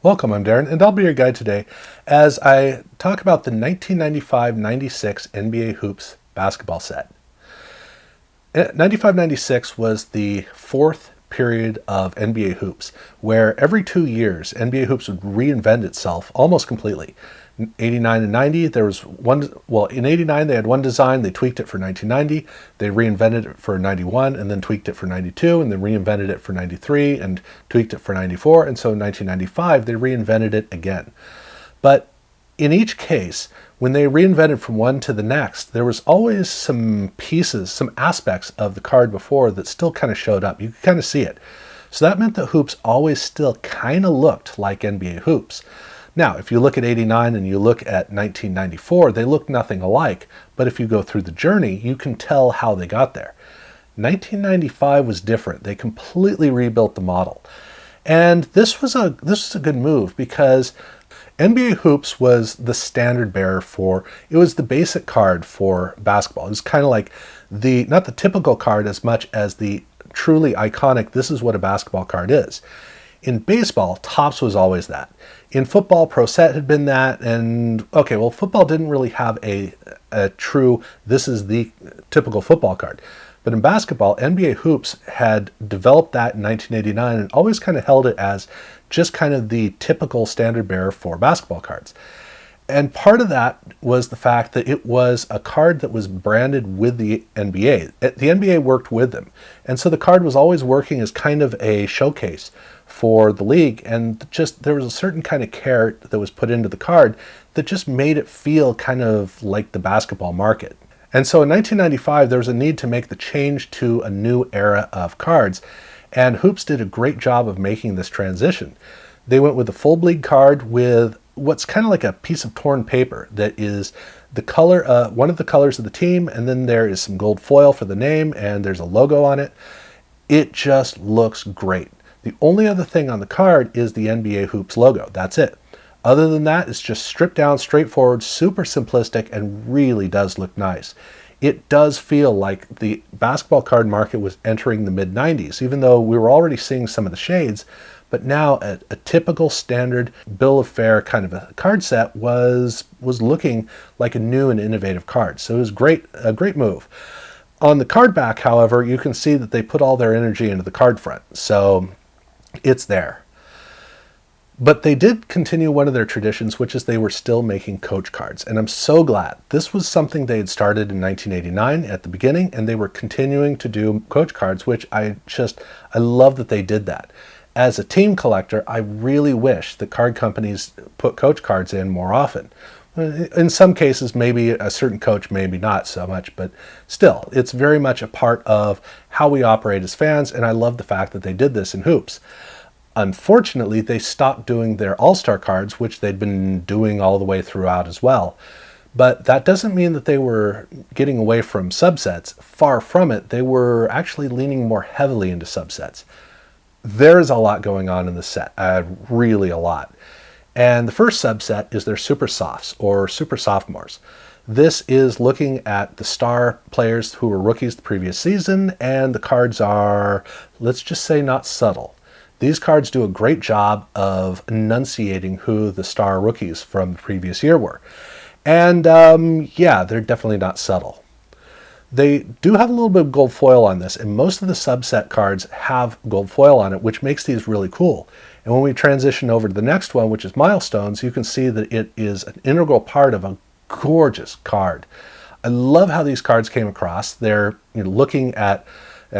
Welcome, I'm Darren, and I'll be your guide today as I talk about the 1995-96 NBA Hoops basketball set. 95-96 was the fourth period of NBA Hoops, where every 2 years NBA Hoops would reinvent itself almost completely. 89 and 90, there was one, well, in 89 they had one design, they tweaked it for 1990, they reinvented it for 91, and then tweaked it for 92, and then reinvented it for 93, and tweaked it for 94, and so in 1995 they reinvented it again. But in each case, when they reinvented from one to the next, there was always some pieces, some aspects of the card before that still kind of showed up. You could kind of see it. So that meant that Hoops always still kind of looked like NBA Hoops. Now, if you look at 89 and you look at 1994, they look nothing alike, but if you go through the journey, you can tell how they got there. 1995 was different. They completely rebuilt the model. And this was a good move because NBA Hoops was the standard bearer for, it was the basic card for basketball. It was kind of like not the typical card as much as the truly iconic, this is what a basketball card is. In baseball, Topps was always that. In football, Pro Set had been that, and okay, well, football didn't really have a true, this is the typical football card. But in basketball, NBA Hoops had developed that in 1989 and always kind of held it as just kind of the typical standard bearer for basketball cards. And part of that was the fact that it was a card that was branded with the NBA. The NBA worked with them. And so the card was always working as kind of a showcase for the league, and just there was a certain kind of care that was put into the card that just made it feel kind of like the basketball market. And so in 1995, there was a need to make the change to a new era of cards, and Hoops did a great job of making this transition. They went with the full bleed card with what's kind of like a piece of torn paper that is the color, one of the colors of the team, and then there is some gold foil for the name, and there's a logo on it. It just looks great. The only other thing on the card is the NBA Hoops logo. That's it. Other than that, it's just stripped down, straightforward, super simplistic, and really does look nice. It does feel like the basketball card market was entering the mid-90s, even though we were already seeing some of the shades. But now a typical standard bill of fare kind of a card set was looking like a new and innovative card. So it was a great move. On the card back, however, you can see that they put all their energy into the card front. So it's there. But they did continue one of their traditions, which is they were still making coach cards. And I'm so glad. This was something they had started in 1989 at the beginning, and they were continuing to do coach cards, which I love that they did that. As a team collector, I really wish that card companies put coach cards in more often. In some cases, maybe a certain coach, maybe not so much, but still, it's very much a part of how we operate as fans, and I love the fact that they did this in Hoops. Unfortunately, they stopped doing their All-Star cards, which they'd been doing all the way throughout as well. But that doesn't mean that they were getting away from subsets. Far from it, they were actually leaning more heavily into subsets. There is a lot going on in the set, really a lot. And the first subset is their Super Softs, or Super Sophomores. This is looking at the star players who were rookies the previous season, and the cards are, let's just say, not subtle. These cards do a great job of enunciating who the star rookies from the previous year were. And yeah, they're definitely not subtle. They do have a little bit of gold foil on this, and most of the subset cards have gold foil on it, which makes these really cool. And when we transition over to the next one, which is Milestones, you can see that it is an integral part of a gorgeous card. I love how these cards came across. They're looking at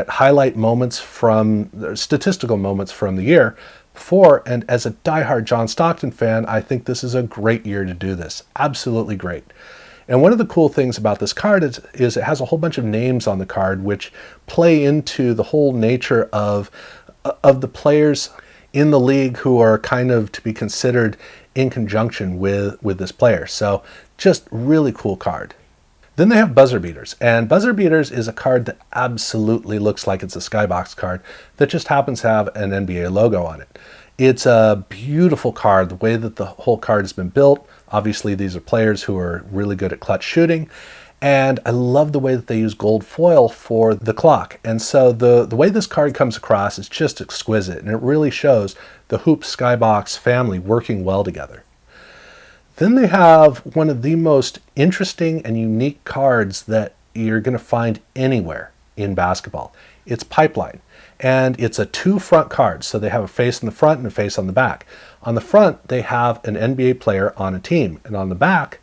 highlight moments from statistical moments from the year before, and as a diehard John Stockton fan, I think this is a great year to do this. Absolutely great. And one of the cool things about this card is it has a whole bunch of names on the card which play into the whole nature of the players in the league who are kind of to be considered in conjunction with this player. So just really cool card. Then they have Buzzer Beaters, and Buzzer Beaters is a card that absolutely looks like it's a Skybox card that just happens to have an NBA logo on it. It's a beautiful card, the way that the whole card has been built. Obviously, these are players who are really good at clutch shooting, And I love the way that they use gold foil for the clock. And so the way this card comes across is just exquisite, and it really shows the Hoops Skybox family working well together. Then they have one of the most interesting and unique cards that you're going to find anywhere in basketball. It's Pipeline, and it's a 2 front card. So they have a face in the front and a face on the back. On the front, they have an NBA player on a team, and on the back,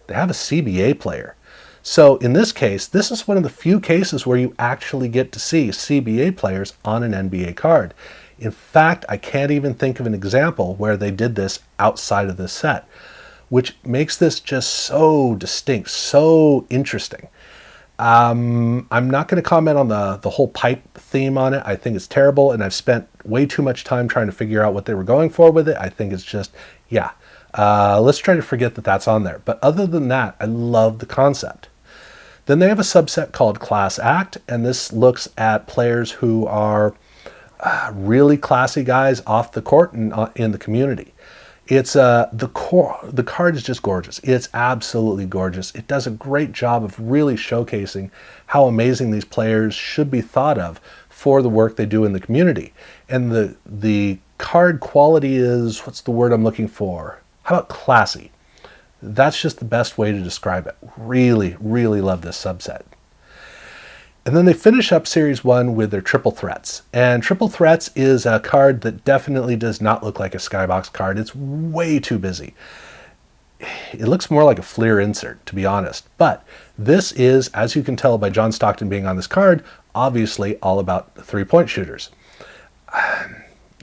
they have a CBA player. So in this case, this is one of the few cases where you actually get to see CBA players on an NBA card. In fact, I can't even think of an example where they did this outside of this set, which makes this just so distinct, so interesting. I'm not going to comment on the whole pipe theme on it. I think it's terrible, and I've spent way too much time trying to figure out what they were going for with it. I think it's just, yeah, let's try to forget that that's on there. But other than that, I love the concept. Then they have a subset called Class Act, and this looks at players who are really classy guys off the court and in the community. It's the card is just gorgeous. It's absolutely gorgeous. It does a great job of really showcasing how amazing these players should be thought of for the work they do in the community. And the card quality is, what's the word I'm looking for? How about classy? That's just the best way to describe it. Really, really love this subset. And then they finish up Series 1 with their Triple Threats. And Triple Threats is a card that definitely does not look like a Skybox card. It's way too busy. It looks more like a Fleer insert, to be honest. But this is, as you can tell by John Stockton being on this card, obviously all about three-point shooters.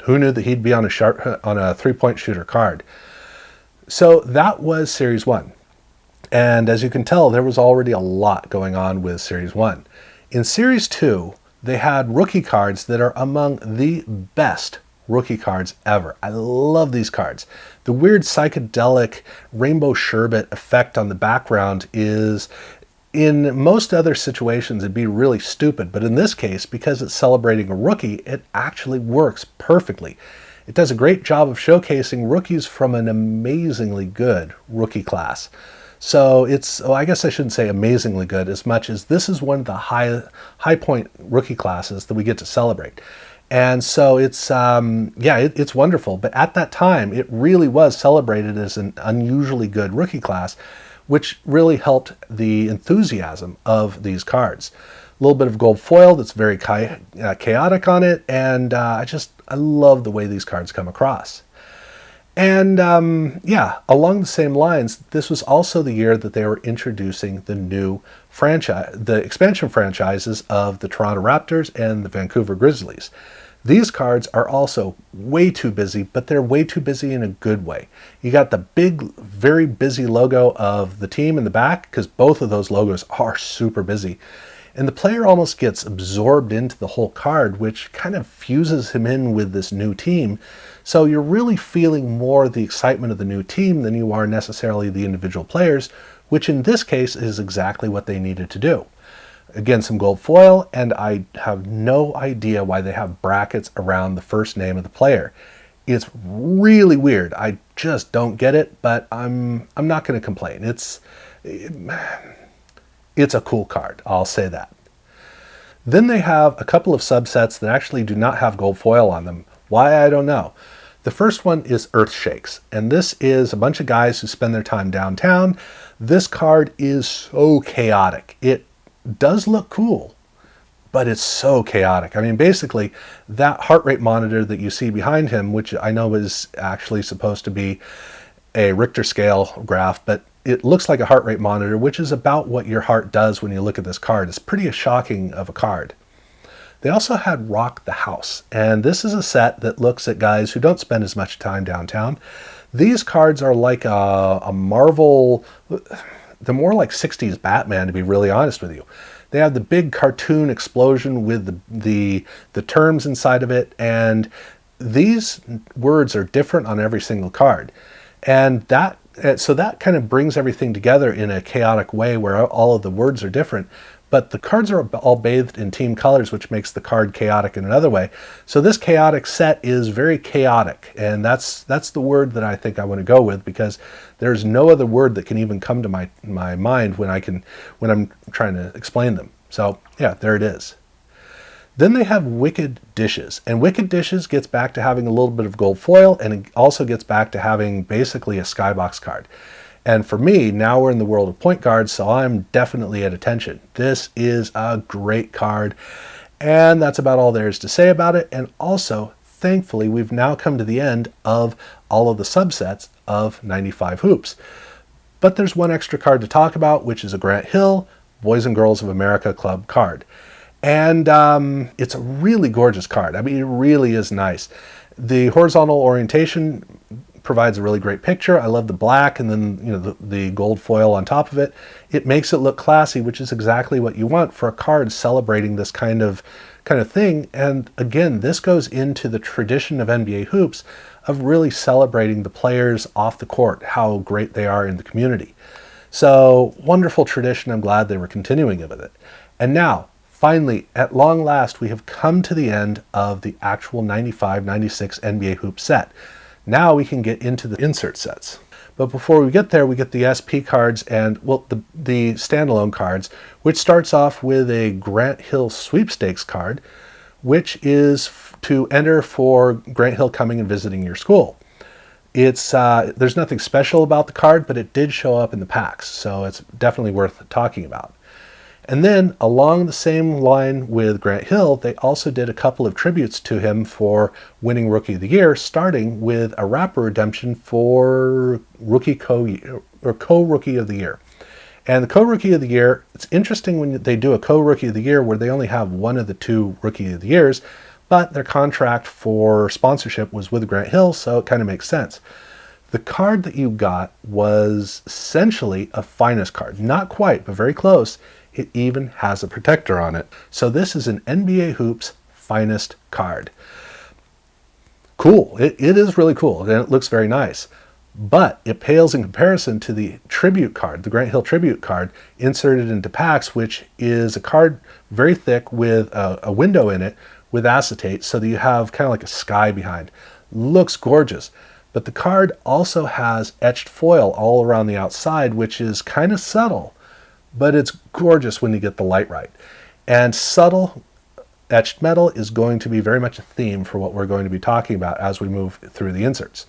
Who knew that he'd be on a three-point shooter card? So that was Series 1. And as you can tell, there was already a lot going on with Series 1. In Series 2, they had rookie cards that are among the best rookie cards ever. I love these cards. The weird psychedelic rainbow sherbet effect on the background is, in most other situations, it'd be really stupid. But in this case, because it's celebrating a rookie, it actually works perfectly. It does a great job of showcasing rookies from an amazingly good rookie class. So it's, I guess I shouldn't say amazingly good as much as this is one of the high point rookie classes that we get to celebrate. And so it's, it's wonderful. But at that time, it really was celebrated as an unusually good rookie class, which really helped the enthusiasm of these cards. A little bit of gold foil that's very chaotic on it, and I love the way these cards come across. And along the same lines, this was also the year that they were introducing the new franchise, the expansion franchises of the Toronto Raptors and the Vancouver Grizzlies. These cards are also way too busy, but they're way too busy in a good way. You got the big, very busy logo of the team in the back, because both of those logos are super busy. And the player almost gets absorbed into the whole card, which kind of fuses him in with this new team. So you're really feeling more the excitement of the new team than you are necessarily the individual players, which in this case is exactly what they needed to do. Again, some gold foil, and I have no idea why they have brackets around the first name of the player. It's really weird. I just don't get it, but I'm not going to complain. It's a cool card, I'll say that. Then they have a couple of subsets that actually do not have gold foil on them. Why, I don't know. The first one is Earthshakes, and this is a bunch of guys who spend their time downtown. This card is so chaotic. It does look cool, but it's so chaotic. I mean, basically, that heart rate monitor that you see behind him, which I know is actually supposed to be a Richter scale graph, but it looks like a heart rate monitor, which is about what your heart does when you look at this card. It's pretty shocking of a card. They also had Rock the House, and this is a set that looks at guys who don't spend as much time downtown. These cards are like a Marvel, they're more like 60s Batman, to be really honest with you. They have the big cartoon explosion with the terms inside of it, and these words are different on every single card. And so that kind of brings everything together in a chaotic way where all of the words are different. but the cards are all bathed in team colors, which makes the card chaotic in another way. So this chaotic set is very chaotic, and that's the word that I think I want to go with, because there's no other word that can even come to my mind when I'm trying to explain them. So yeah, there it is. Then they have Wicked Dishes, and Wicked Dishes gets back to having a little bit of gold foil, and it also gets back to having basically a skybox card. And for me, now we're in the world of point guards, so I'm definitely at attention. This is a great card, and that's about all there is to say about it. And also, thankfully, we've now come to the end of all of the subsets of 95 Hoops. But there's one extra card to talk about, which is a Grant Hill Boys and Girls of America Club card. And it's a really gorgeous card. I mean, it really is nice. The horizontal orientation provides a really great picture. I love the black and then the gold foil on top of it. It makes it look classy, which is exactly what you want for a card celebrating this kind of thing. And again, this goes into the tradition of NBA hoops of really celebrating the players off the court, how great they are in the community. So wonderful tradition. I'm glad they were continuing with it. And now, finally, at long last, we have come to the end of the actual 95-96 NBA hoop set. Now we can get into the insert sets. But before we get there, we get the SP cards and, well, the standalone cards, which starts off with a Grant Hill sweepstakes card, which is to enter for Grant Hill coming and visiting your school. It's there's nothing special about the card, but it did show up in the packs, so it's definitely worth talking about. And then along the same line with Grant Hill, they also did a couple of tributes to him for winning Rookie of the Year, starting with a wrapper redemption for co-Rookie of the Year. And the co-Rookie of the Year, it's interesting when they do a co-Rookie of the Year where they only have one of the two Rookie of the Years, but their contract for sponsorship was with Grant Hill, so it kind of makes sense. The card that you got was essentially a finest card. Not quite, but very close. It even has a protector on it. So this is an NBA Hoops finest card. Cool. It is really cool, and it looks very nice. But it pales in comparison to the tribute card, the Grant Hill tribute card, inserted into packs, which is a card very thick with a window in it with acetate, so that you have kind of like a sky behind. Looks gorgeous. But the card also has etched foil all around the outside, which is kind of subtle, but it's gorgeous when you get the light right. And subtle etched metal is going to be very much a theme for what we're going to be talking about as we move through the inserts.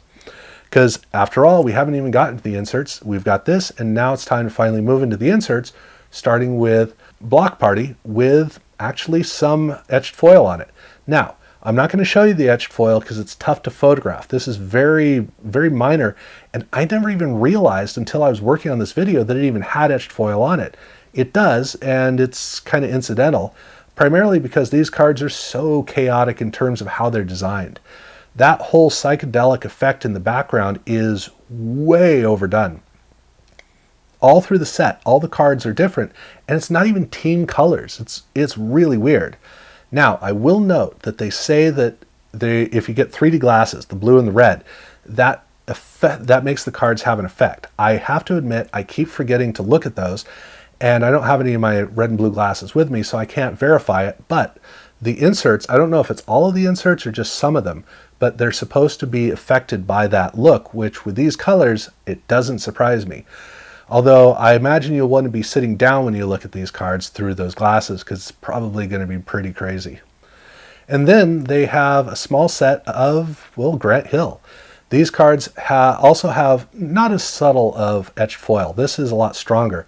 Because after all, we haven't even gotten to the inserts. We've got this, and now it's time to finally move into the inserts, starting with Block Party with actually some etched foil on it. Now, I'm not going to show you the etched foil because it's tough to photograph. This is very, very minor, and I never even realized until I was working on this video that it even had etched foil on it. It does, and it's kind of incidental, primarily because these cards are so chaotic in terms of how they're designed. That whole psychedelic effect in the background is way overdone. All through the set, all the cards are different, and it's not even team colors. It's really weird. Now, I will note that they say that if you get 3D glasses, the blue and the red, that makes the cards have an effect. I have to admit, I keep forgetting to look at those, and I don't have any of my red and blue glasses with me, so I can't verify it. But the inserts, I don't know if it's all of the inserts or just some of them, but they're supposed to be affected by that look, which with these colors, it doesn't surprise me. Although I imagine you'll want to be sitting down when you look at these cards through those glasses, because it's probably going to be pretty crazy. And then they have a small set of, well, Grant Hill. These cards also have not as subtle of etched foil. This is a lot stronger,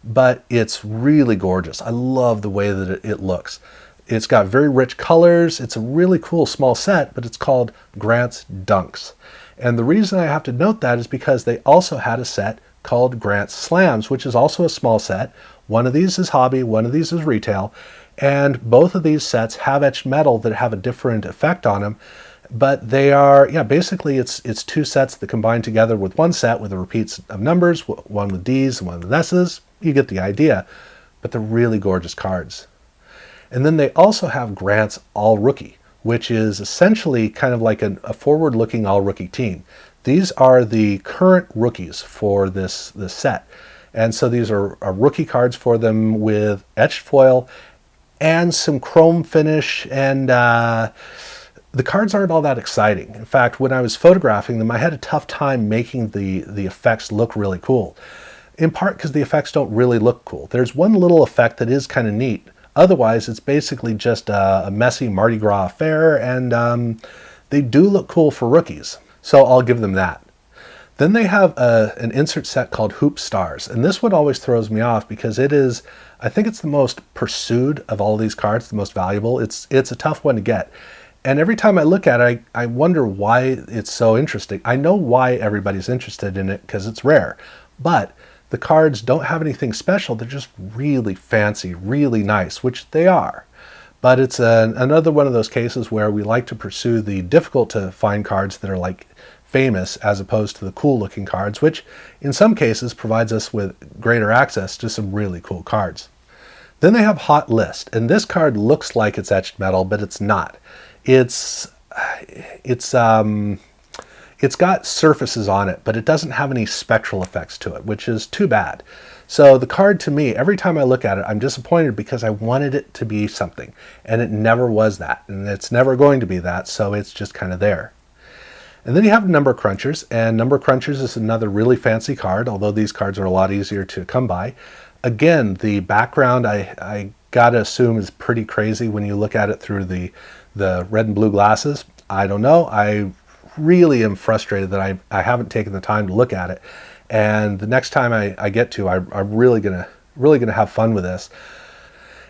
but it's really gorgeous. I love the way that it looks. It's got very rich colors. It's a really cool small set, but it's called Grant's Dunks. And the reason I have to note that is because they also had a set called Grant Slams, which is also a small set. One of these is hobby, one of these is retail, and both of these sets have etched metal that have a different effect on them, but they are, basically it's two sets that combine together with one set with the repeats of numbers, one with D's, one with S's. You get the idea, but they're really gorgeous cards. And then they also have Grant's All Rookie, which is essentially kind of like a forward-looking all-rookie team. These are the current rookies for this set. And so these are rookie cards for them with etched foil and some chrome finish, and the cards aren't all that exciting. In fact, when I was photographing them, I had a tough time making the effects look really cool. In part because the effects don't really look cool. There's one little effect that is kind of neat. Otherwise, it's basically just a messy Mardi Gras affair, and they do look cool for rookies. So I'll give them that. Then they have an insert set called Hoop Stars, and this one always throws me off because it is, I think it's the most pursued of all these cards, the most valuable. It's a tough one to get. And every time I look at it, I wonder why it's so interesting. I know why everybody's interested in it, because it's rare. But the cards don't have anything special. They're just really fancy, really nice, which they are. But it's another one of those cases where we like to pursue the difficult to find cards that are like famous as opposed to the cool looking cards, which in some cases provides us with greater access to some really cool cards. Then they have Hot List, and this card looks like it's etched metal, but it's not. It's got surfaces on it, but it doesn't have any spectral effects to it, which is too bad. So the card, to me, every time I look at it, I'm disappointed because I wanted it to be something, and it never was that, and it's never going to be that, so it's just kind of there. And then you have Number Crunchers, and Number Crunchers is another really fancy card, although these cards are a lot easier to come by. Again, the background, I gotta assume, is pretty crazy when you look at it through the red and blue glasses. I don't know. I really am frustrated that I haven't taken the time to look at it. And the next time I get to, I'm really gonna have fun with this.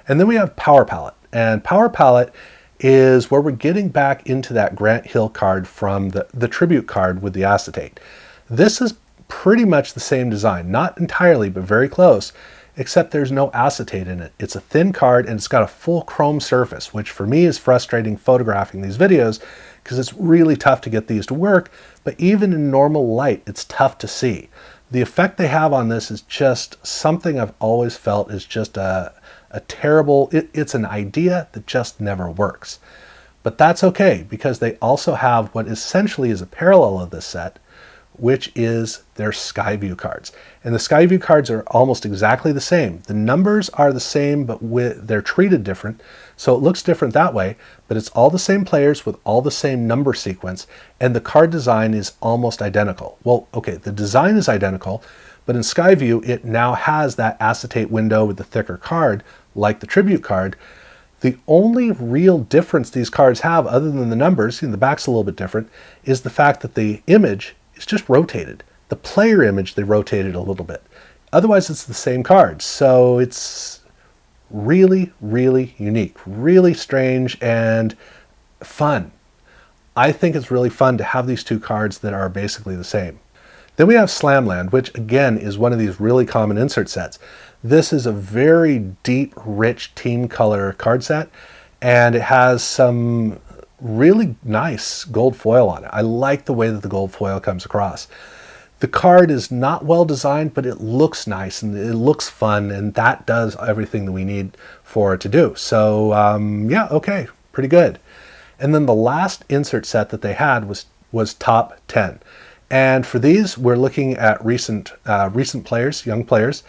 And then we have Power Palette, and Power Palette is where we're getting back into that Grant Hill card from the tribute card with the acetate. This is pretty much the same design, not entirely, but very close, except there's no acetate in it. It's a thin card and it's got a full chrome surface, which for me is frustrating photographing these videos because it's really tough to get these to work, but even in normal light, it's tough to see. The effect they have on this is just something I've always felt is just a terrible, it's an idea that just never works. But that's okay, because they also have what essentially is a parallel of this set, which is their Skyview cards. And the Skyview cards are almost exactly the same. The numbers are the same, but they're treated different, so it looks different that way, but it's all the same players with all the same number sequence, and the card design is almost identical. Well, okay, the design is identical, but in Skyview, it now has that acetate window with the thicker card, like the tribute card. The only real difference these cards have, other than the numbers, the back's a little bit different, is the fact that the image is just rotated. The player image, they rotated a little bit. Otherwise, it's the same card. So it's really, really unique, really strange, and fun. I think it's really fun to have these two cards that are basically the same. Then we have Slamland, which again is one of these really common insert sets. This is a very deep, rich team color card set, and it has some really nice gold foil on it. I like the way that the gold foil comes across. The card is not well designed, but it looks nice and it looks fun, and that does everything that we need for it to do. So yeah, okay, pretty good. And then the last insert set that they had was Top 10. And for these, we're looking at recent players, young players.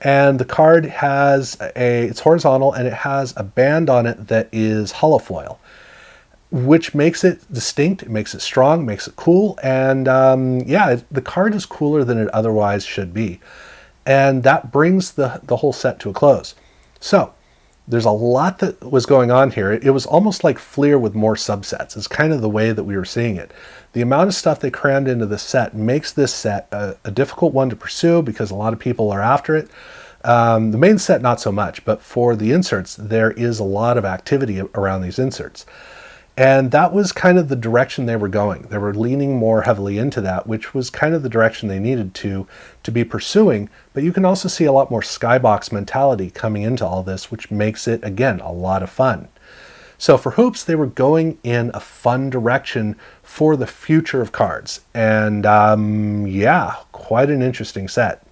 And the card has it's horizontal, and it has a band on it that is hollow foil, which makes it distinct, it makes it strong, makes it cool, and yeah, the card is cooler than it otherwise should be. And that brings the whole set to a close. So, there's a lot that was going on here. It was almost like Fleer with more subsets. It's kind of the way that we were seeing it. The amount of stuff they crammed into this set makes this set a difficult one to pursue because a lot of people are after it. The main set, not so much, but for the inserts, there is a lot of activity around these inserts. And that was kind of the direction they were going. They were leaning more heavily into that, which was kind of the direction they needed to be pursuing. But you can also see a lot more skybox mentality coming into all this, which makes it, again, a lot of fun. So for Hoops, they were going in a fun direction for the future of cards. And yeah, quite an interesting set.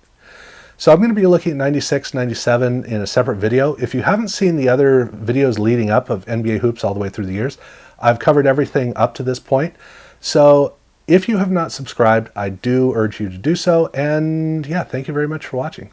So I'm going to be looking at 96, 97 in a separate video. If you haven't seen the other videos leading up of NBA Hoops all the way through the years, I've covered everything up to this point. So if you have not subscribed, I do urge you to do so. And yeah, thank you very much for watching.